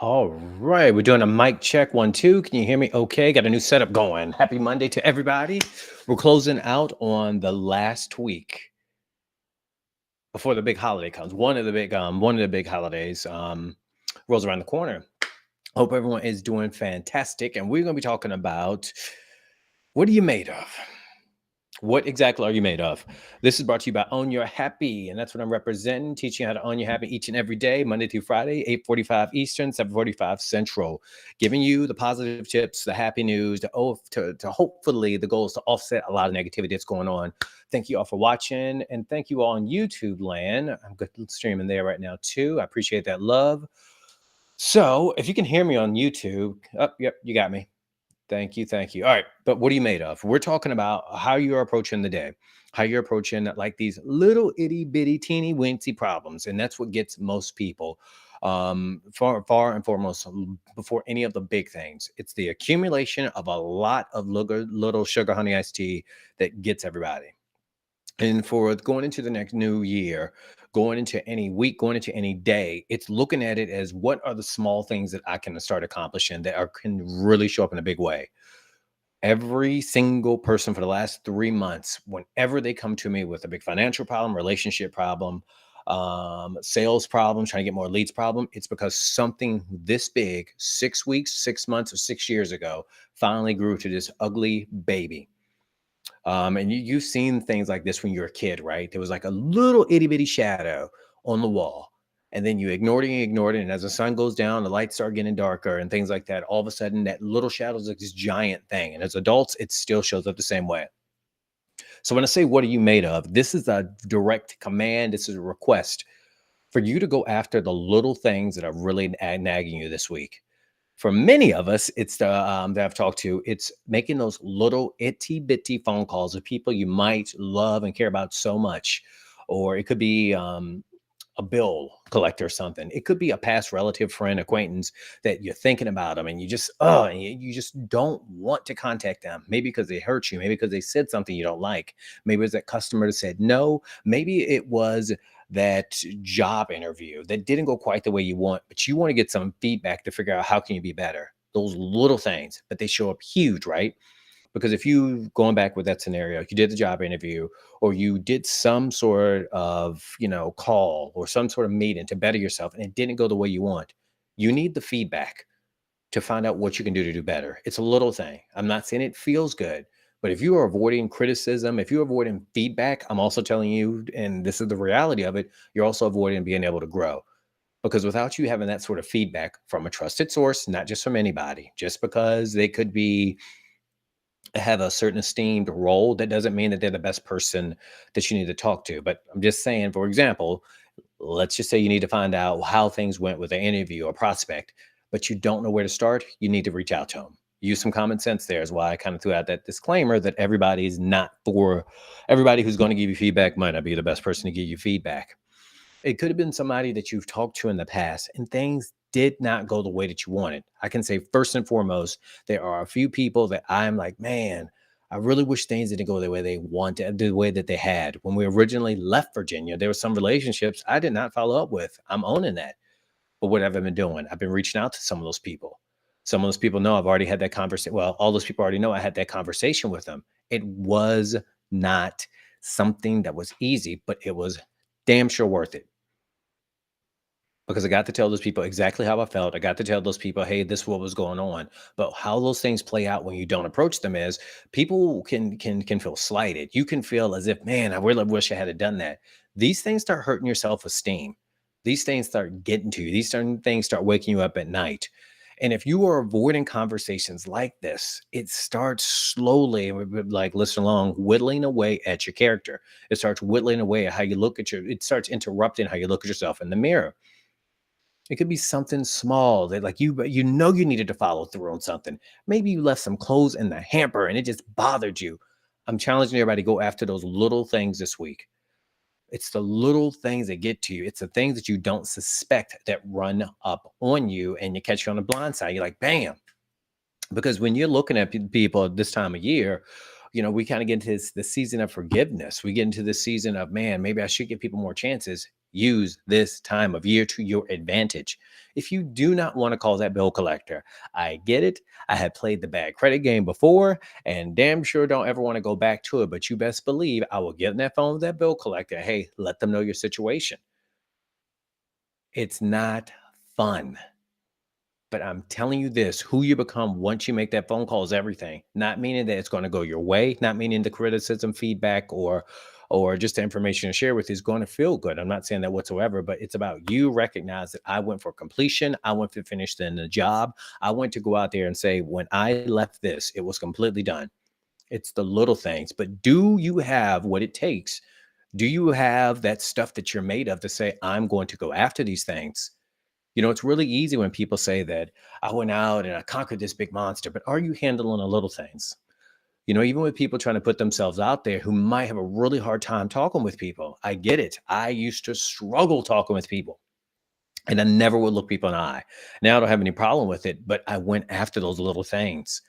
All right, we're doing a mic check 1 2. Can you hear me? Okay, got a new setup going. Happy Monday to everybody. We're closing out on the last week before the big holiday comes. One of the big holidays rolls around the corner. Hope everyone is doing fantastic. And we're going to be talking about what are you made of? What exactly are you made of? This is brought to you by Own Your Happy, and that's what I'm representing, teaching you how to own your happy each and every day, Monday through Friday, 8:45 Eastern, 7:45 Central, giving you the positive tips, the happy news, to hopefully the goal is to offset a lot of negativity that's going on. Thank you all for watching, and thank you all on YouTube land. I'm good streaming there right now too. I appreciate that love. So if you can hear me on YouTube, yep, you got me. Thank you. Thank you. All right. But what are you made of? We're talking about how you're approaching the day, how you're approaching like these little itty bitty teeny wincy problems. And that's what gets most people far and foremost before any of the big things. It's the accumulation of a lot of little sugar honey iced tea that gets everybody. And for going into the next new year, going into any week, going into any day, it's looking at it as what are the small things that I can start accomplishing that can really show up in a big way. Every single person for the last 3 months, whenever they come to me with a big financial problem, relationship problem, sales problem, trying to get more leads problem, it's because something this big, 6 weeks, 6 months, or 6 years ago, finally grew to this ugly baby. And you've seen things like this when you were a kid, right? There was like a little itty bitty shadow on the wall. And then you ignored it and ignored it. And as the sun goes down, the lights start getting darker and things like that. All of a sudden, that little shadow is like this giant thing. And as adults, it still shows up the same way. So when I say, what are you made of? This is a direct command. This is a request for you to go after the little things that are really nagging you this week. For many of us, it's the that I've talked to, it's making those little itty bitty phone calls of people you might love and care about so much. Or it could be a bill collector or something. It could be a past relative, friend, acquaintance that you're thinking about them and you just don't want to contact them. Maybe because they hurt you, maybe because they said something you don't like. Maybe it's that customer that said no. Maybe it was that job interview that didn't go quite the way you want, but you want to get some feedback to figure out how can you be better. Those little things, but they show up huge, right? Because if you going back with that scenario, you did the job interview or you did some sort of, call or some sort of meeting to better yourself and it didn't go the way you want, you need the feedback to find out what you can do to do better. It's a little thing. I'm not saying it feels good, but if you are avoiding criticism, if you're avoiding feedback, I'm also telling you, and this is the reality of it, you're also avoiding being able to grow. Because without you having that sort of feedback from a trusted source, not just from anybody, just because they could be have a certain esteemed role, that doesn't mean that they're the best person that you need to talk to. But I'm just saying, for example, let's just say you need to find out how things went with an interview or prospect, but you don't know where to start. You need to reach out to them. Use some common sense there is why I kind of threw out that disclaimer that everybody is not for everybody who's going to give you feedback might not be the best person to give you feedback. It could have been somebody that you've talked to in the past and things did not go the way that you wanted. I can say first and foremost, there are a few people that I'm like, man, I really wish things didn't go the way they wanted, the way that they had. When we originally left Virginia, there were some relationships I did not follow up with. I'm owning that. But what have I been doing? I've been reaching out to some of those people. Some of those people know I've already had that conversation. Well, all those people already know I had that conversation with them. It was not something that was easy, but it was damn sure worth it because I got to tell those people exactly how I felt. I got to tell those people, hey, this is what was going on. But how those things play out when you don't approach them is people can feel slighted. You can feel as if, man, I really wish I had done that. These things start hurting your self-esteem. These things start getting to you. These certain things start waking you up at night. And if you are avoiding conversations like this, it starts slowly, like listen along, whittling away at your character. It starts whittling away at how you look at it starts interrupting how you look at yourself in the mirror. It could be something small that like you needed to follow through on something. Maybe you left some clothes in the hamper and it just bothered you. I'm challenging everybody to go after those little things this week. It's the little things that get to you. It's the things that you don't suspect that run up on you and you catch you on the blind side. You're like, bam. Because when you're looking at people at this time of year, we kind of get into the season of forgiveness. We get into the season of, man, maybe I should give people more chances. use this time of year to your advantage. If you do not want to call that bill collector, I get it. I had played the bad credit game before and damn sure don't ever want to go back to it. But you best believe I will get on that phone with that bill collector. Hey, let them know your situation. It's not fun. But I'm telling you this, who you become once you make that phone call is everything. Not meaning that it's going to go your way, not meaning the criticism, feedback, or just the information to share with you is going to feel good. I'm not saying that whatsoever, but it's about you recognize that I went for completion. I went to finish the job. I went to go out there and say, when I left this, it was completely done. It's the little things. But do you have what it takes? Do you have that stuff that you're made of to say, I'm going to go after these things? It's really easy when people say that I went out and I conquered this big monster, but are you handling the little things? Even with people trying to put themselves out there who might have a really hard time talking with people. I get it. I used to struggle talking with people and I never would look people in the eye. Now I don't have any problem with it, but I went after those little things.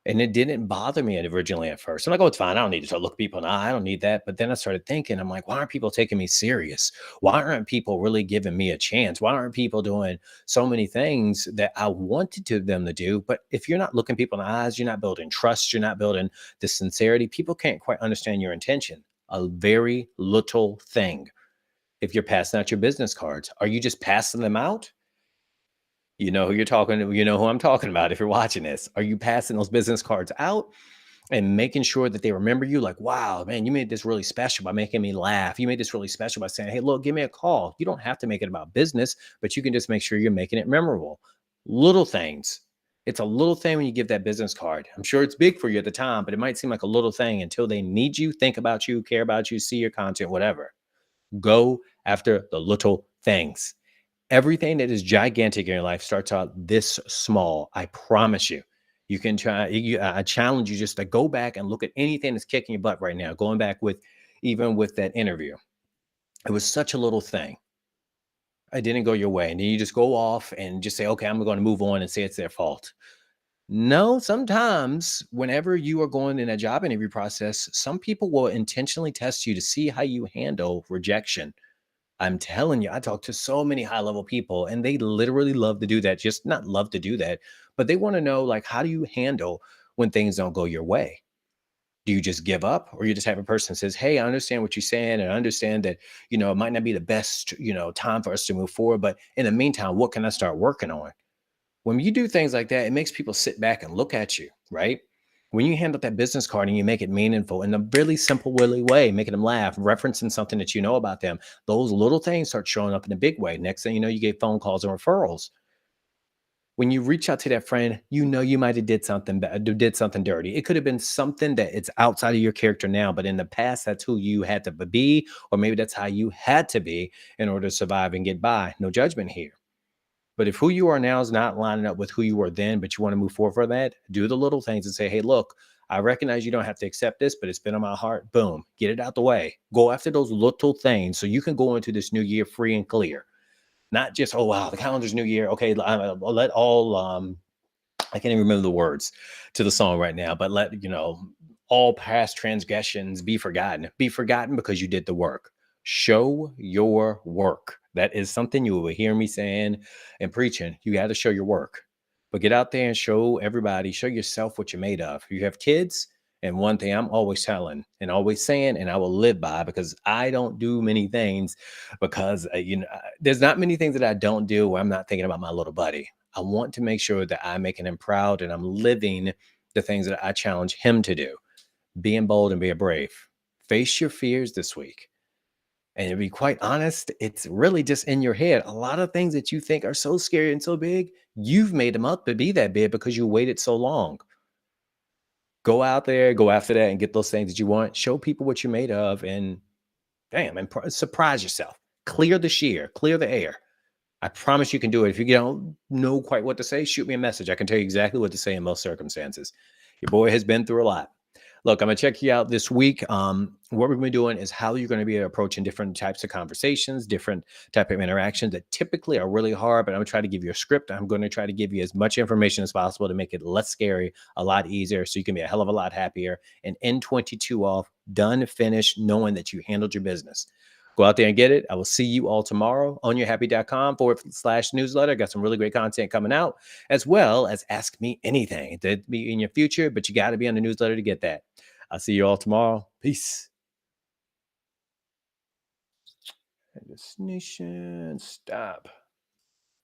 And it didn't bother me originally at first. I'm like, oh, it's fine. I don't need to look people in the eye. I don't need that. But then I started thinking, I'm like, why aren't people taking me serious? Why aren't people really giving me a chance? Why aren't people doing so many things that I wanted them to do? But if you're not looking people in the eyes, you're not building trust, you're not building the sincerity, people can't quite understand your intention. A very little thing. If you're passing out your business cards, are you just passing them out? You know who you're talking to, you know who I'm talking about if you're watching this. Are you passing those business cards out and making sure that they remember you? Like, wow, man, you made this really special by making me laugh. You made this really special by saying, hey, look, give me a call. You don't have to make it about business, but you can just make sure you're making it memorable. Little things. It's a little thing when you give that business card. I'm sure it's big for you at the time, but it might seem like a little thing until they need you, think about you, care about you, see your content, whatever. Go after the little things. Everything that is gigantic in your life starts out this small. I promise you. You can try. I challenge you just to go back and look at anything that's kicking your butt right now. Going back with, even with that interview, it was such a little thing. It didn't go your way, and then you just go off and just say, "Okay, I'm going to move on," and say it's their fault. No, sometimes whenever you are going in a job interview process, some people will intentionally test you to see how you handle rejection. I'm telling you, I talk to so many high level people and they literally love to do that. Just not love to do that, but they want to know, like, how do you handle when things don't go your way? Do you just give up, or you just have a person that says, hey, I understand what you're saying. And I understand that, it might not be the best, time for us to move forward. But in the meantime, what can I start working on? When you do things like that, it makes people sit back and look at you, right? When you hand out that business card and you make it meaningful in a really simple, willy way, making them laugh, referencing something that you know about them, those little things start showing up in a big way. Next thing you know, you get phone calls and referrals. When you reach out to that friend, you might have did something bad, did something dirty. It could have been something that it's outside of your character now, but in the past, that's who you had to be, or maybe that's how you had to be in order to survive and get by. No judgment here. But if who you are now is not lining up with who you were then, but you want to move forward for that, do the little things and say, hey, look, I recognize you don't have to accept this, but it's been on my heart. Boom, get it out the way. Go after those little things so you can go into this new year free and clear. Not just, oh, wow, the calendar's new year. Okay, I'll let all, I can't even remember the words to the song right now, but let, all past transgressions be forgotten. Be forgotten because you did the work. Show your work. That is something you will hear me saying and preaching. You got to show your work, but get out there and show everybody, show yourself what you're made of. You have kids. And one thing I'm always telling and always saying, and I will live by, because I don't do many things because, there's not many things that I don't do where I'm not thinking about my little buddy. I want to make sure that I'm making him proud and I'm living the things that I challenge him to do. Being bold and being brave. Face your fears this week. And to be quite honest, it's really just in your head. A lot of things that you think are so scary and so big, you've made them up to be that big because you waited so long. Go out there, go after that, and get those things that you want. Show people what you're made of, and damn, and surprise yourself. Clear the sheer, clear the air. I promise you can do it. If you don't know quite what to say, shoot me a message. I can tell you exactly what to say in most circumstances. Your boy has been through a lot. Look, I'm going to check you out this week. What we're going to be doing is how you're going to be approaching different types of conversations, different type of interactions that typically are really hard, but I'm going to try to give you a script. I'm going to try to give you as much information as possible to make it less scary, a lot easier, so you can be a hell of a lot happier and end 22 off, done, finished, knowing that you handled your business. Go out there and get it. I will see you all tomorrow on yourhappy.com/newsletter. Got some really great content coming out, as well as Ask Me Anything that be in your future, but you got to be on the newsletter to get that. I'll see you all tomorrow. Peace. This nation, stop.